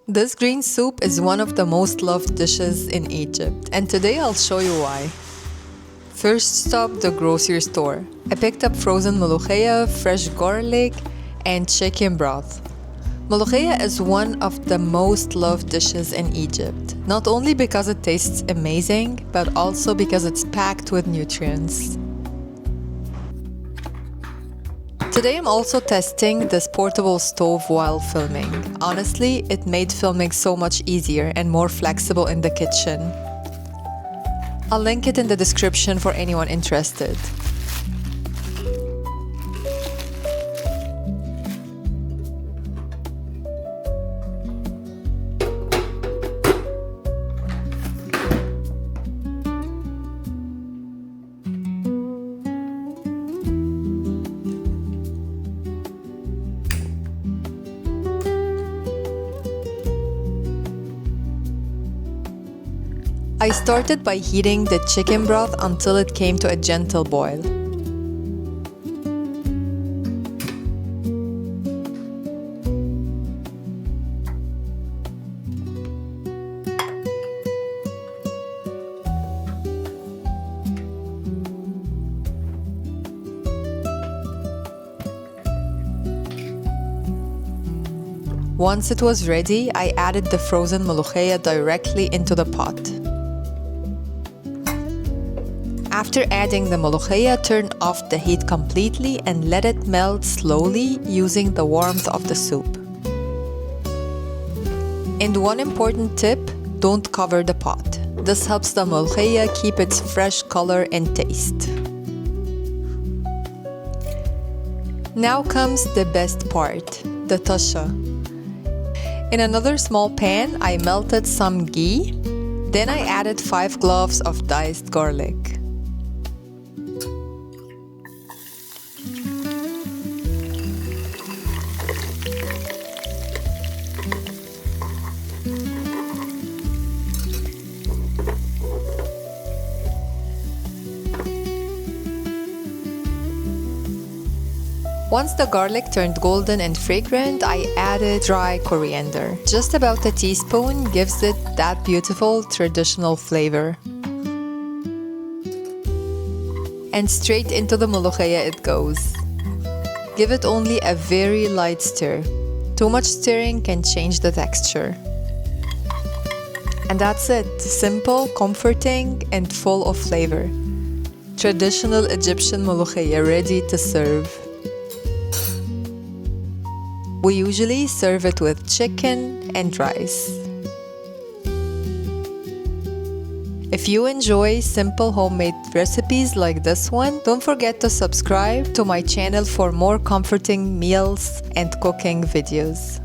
This green soup is one of the most loved dishes in Egypt, and today I'll show you why. First stop, the grocery store. I picked up frozen molokheya, fresh garlic, and chicken broth. Molokheya is one of the most loved dishes in Egypt, not only because it tastes amazing, but also because it's packed with nutrients. Today I'm also testing this portable stove while filming. Honestly, it made filming so much easier and more flexible in the kitchen. I'll link it in the description for anyone interested. I started by heating the chicken broth until it came to a gentle boil. Once it was ready, I added the frozen molokheya directly into the pot. After adding the molokheya, turn off the heat completely and let it melt slowly using the warmth of the soup. And one important tip, don't cover the pot. This helps the molokheya keep its fresh color and taste. Now comes the best part, the tasha. In another small pan, I melted some ghee. Then I added 5 cloves of diced garlic. Once the garlic turned golden and fragrant, I added dry coriander. Just about a teaspoon gives it that beautiful traditional flavor. And straight into the molokheya it goes. Give it only a very light stir. Too much stirring can change the texture. And that's it. Simple, comforting, and full of flavor. Traditional Egyptian molokheya ready to serve. We usually serve it with chicken and rice. If you enjoy simple homemade recipes like this one, don't forget to subscribe to my channel for more comforting meals and cooking videos.